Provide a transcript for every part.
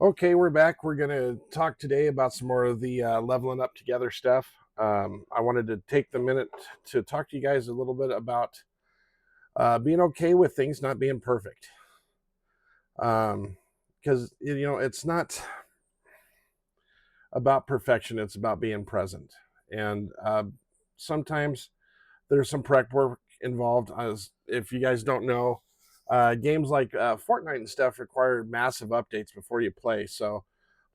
Okay, we're back. We're going to talk today about some more of the leveling up together stuff. I wanted to take the minute to talk to you guys a little bit about being okay with things not being perfect. Because, it's not about perfection, it's about being present. And sometimes there's some prep work involved. As if you guys don't know, games like Fortnite and stuff require massive updates before you play. So,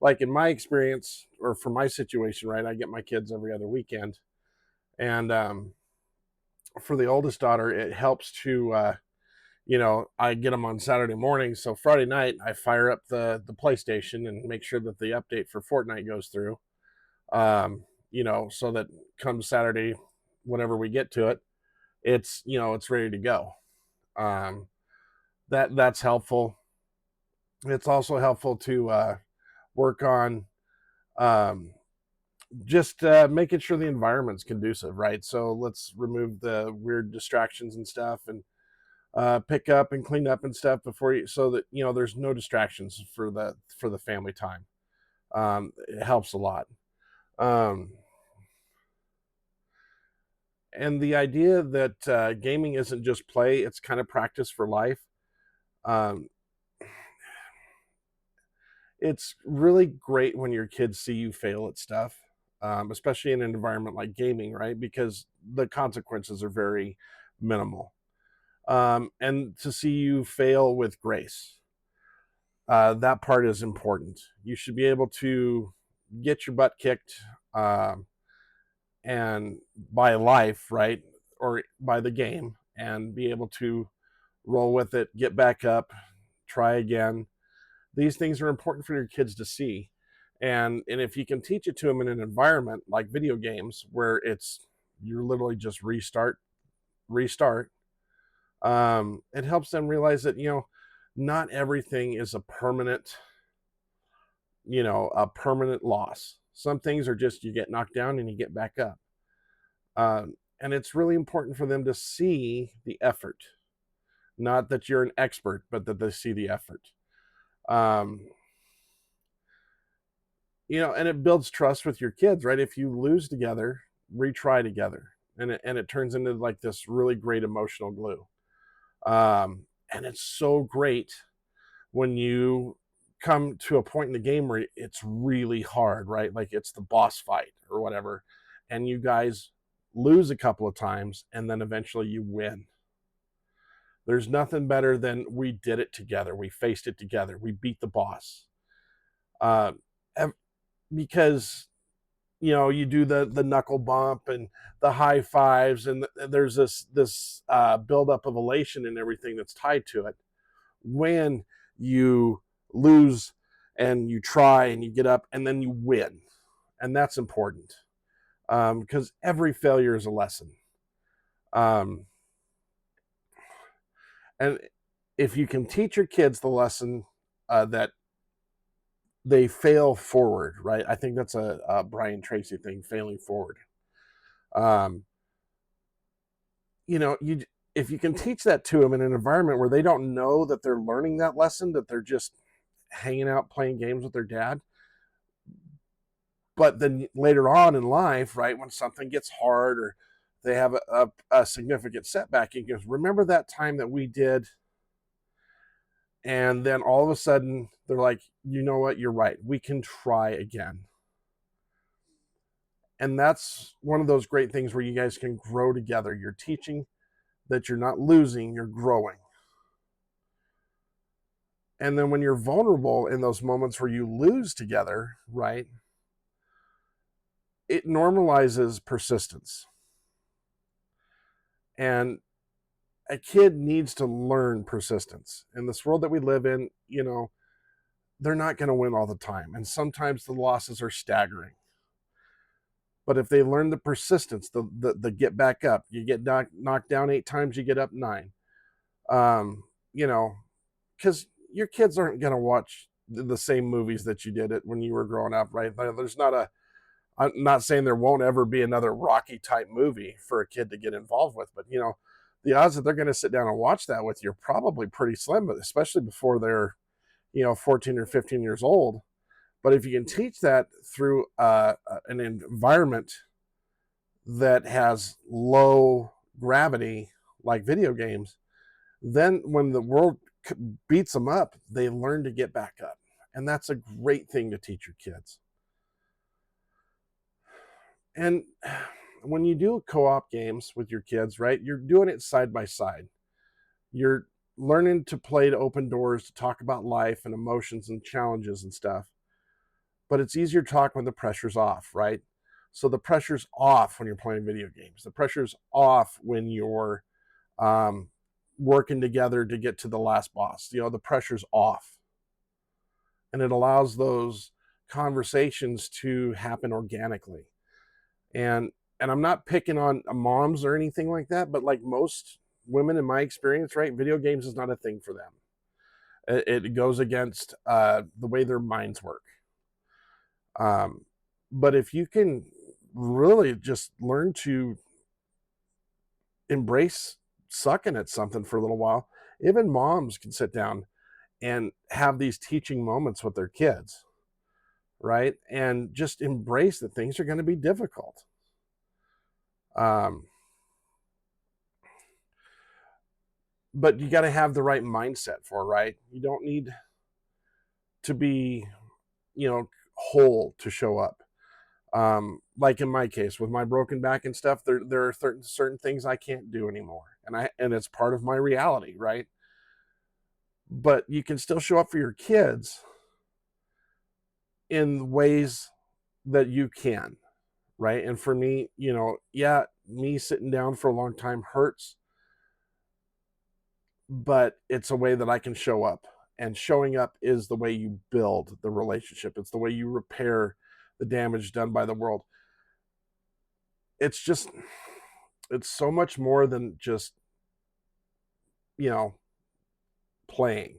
like in my experience, or for my situation, right, I get my kids every other weekend, and for the oldest daughter, it helps to, I get them on Saturday morning. So Friday night, I fire up the PlayStation and make sure that the update for Fortnite goes through. So that come Saturday, whenever we get to it, it's ready to go. Um, that's helpful. It's also helpful to work on um, just making sure the environment's conducive, right? So let's remove the weird distractions and stuff, and pick up and clean up and stuff before you, so that there's no distractions for the family time. It helps a lot. Um, and the idea that gaming isn't just play; it's kind of practice for life. Um, it's really great when your kids see you fail at stuff, especially in an environment like gaming, right? Because the consequences are very minimal. And to see you fail with grace, that part is important. You should be able to get your butt kicked, um, and by life, right? Or by the game, and be able to roll with it, get back up, try again. These things are important for your kids to see. And if you can teach it to them in an environment like video games where it's you're literally just restart, it helps them realize that not everything is a permanent loss. Some things are just you get knocked down and you get back up. And it's really important for them to see the effort, not that you're an expert, but that they see the effort. um, and it builds trust with your kids, right? If you lose together, retry together, and it turns into like this really great emotional glue. And it's so great when you come to a point in the game where it's really hard, right? Like it's the boss fight or whatever, and you guys lose a couple of times, and then eventually you win. There's nothing better than we did it together. We faced it together. We beat the boss. Uh, because you do the knuckle bump and the high fives, and there's this buildup of elation and everything that's tied to it. When you lose and you try and you get up and then you win, and that's important, because every failure is a lesson. Um, and if you can teach your kids the lesson, that they fail forward, right? I think that's a Brian Tracy thing, failing forward. Um, you if you can teach that to them in an environment where they don't know that they're learning that lesson, that they're just hanging out playing games with their dad, but then later on in life, right, when something gets hard or they have a significant setback, he goes, remember that time that we did? And then all of a sudden they're like, you know what, you're right, we can try again. And that's one of those great things where you guys can grow together. You're teaching that you're not losing, you're growing. And then when you're vulnerable in those moments where you lose together, right, it normalizes persistence. And a kid needs to learn persistence. In this world that we live in, they're not going to win all the time. And sometimes the losses are staggering. But if they learn the persistence, the get back up, you get knocked down 8 times, you get up 9. Um, you know, because your kids aren't going to watch the same movies that you did it when you were growing up, right? There's not a I'm not saying there won't ever be another Rocky type movie for a kid to get involved with, but the odds that they're going to sit down and watch that with you are probably pretty slim, but especially before they're 14 or 15 years old. But if you can teach that through an environment that has low gravity, like video games, then when the world beats them up, they learn to get back up. And that's a great thing to teach your kids. And when you do co-op games with your kids, right, you're doing it side by side. You're learning to play to open doors, to talk about life and emotions and challenges and stuff. But it's easier to talk when the pressure's off, right? So the pressure's off when you're playing video games. The pressure's off when you're working together to get to the last boss. The pressure's off. And it allows those conversations to happen organically. And I'm not picking on moms or anything like that, but like most women in my experience, right, video games is not a thing for them. It goes against the way their minds work. But if you can really just learn to embrace sucking at something for a little while, even moms can sit down and have these teaching moments with their kids, right? And just embrace that things are going to be difficult. But you got to have the right mindset for it, right? You don't need to be, whole to show up. Like in my case with my broken back and stuff, there are certain things I can't do anymore, and it's part of my reality, right? But you can still show up for your kids in ways that you can, right? And for me, me sitting down for a long time hurts, but it's a way that I can show up, and showing up is the way you build the relationship. It's the way you repair the damage done by the world. It's so much more than just, playing.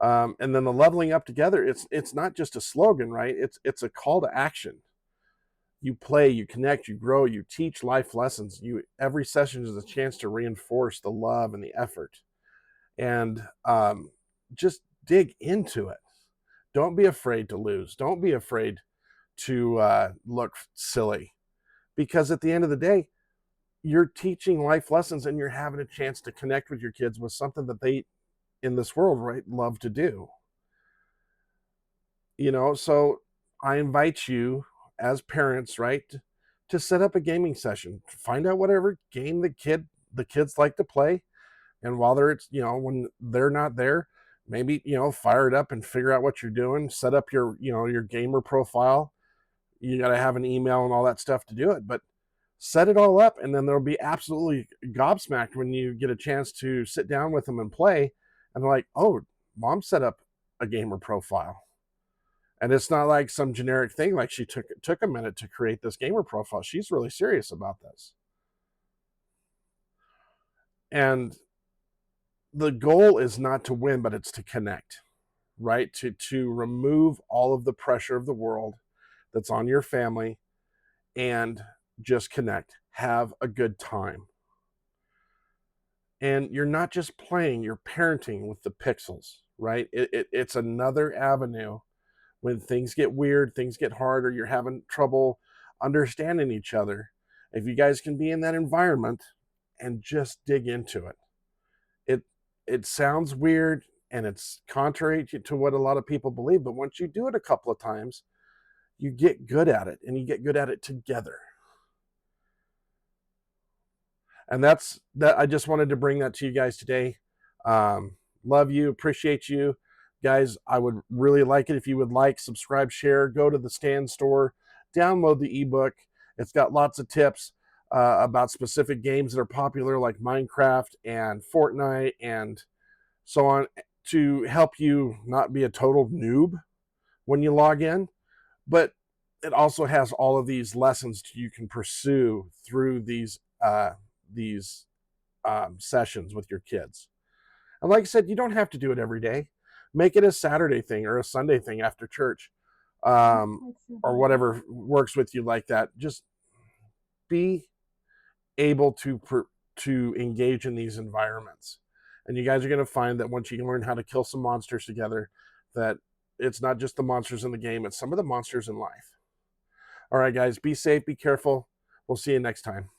And then the leveling up together, it's not just a slogan, right? It's a call to action. You play, you connect, you grow, you teach life lessons. Every session is a chance to reinforce the love and the effort. And just dig into it. Don't be afraid to lose. Don't be afraid to look silly. Because at the end of the day, you're teaching life lessons and you're having a chance to connect with your kids with something that they, in this world, right, love to do. So I invite you as parents, right, to set up a gaming session. Find out whatever game the kids like to play. And while they're, when they're not there, maybe, fire it up and figure out what you're doing. Set up your gamer profile. You got to have an email and all that stuff to do it. But set it all up, and then they'll be absolutely gobsmacked when you get a chance to sit down with them and play. And they're like, oh, mom set up a gamer profile. And it's not like some generic thing, like she took a minute to create this gamer profile. She's really serious about this. And the goal is not to win, but it's to connect, right? To remove all of the pressure of the world that's on your family and just connect. Have a good time. And you're not just playing, you're parenting with the pixels, right? It's another avenue when things get weird, things get hard, or you're having trouble understanding each other. If you guys can be in that environment and just dig into it. It sounds weird and it's contrary to what a lot of people believe, but once you do it a couple of times, you get good at it, and you get good at it together. And that's that. I just wanted to bring that to you guys today. Love you, appreciate you guys. I would really like it if you would like, subscribe, share, go to the Stand store, download the ebook. It's got lots of tips about specific games that are popular, like Minecraft and Fortnite and so on, to help you not be a total noob when you log in. But it also has all of these lessons you can pursue through these sessions with your kids. And like I said, you don't have to do it every day. Make it a Saturday thing or a Sunday thing after church, or whatever works with you like that. Just be able to engage in these environments And you guys are going to find that once you learn how to kill some monsters together, that it's not just the monsters in the game, it's some of the monsters in life. All right, guys, be safe, be careful. We'll see you next time.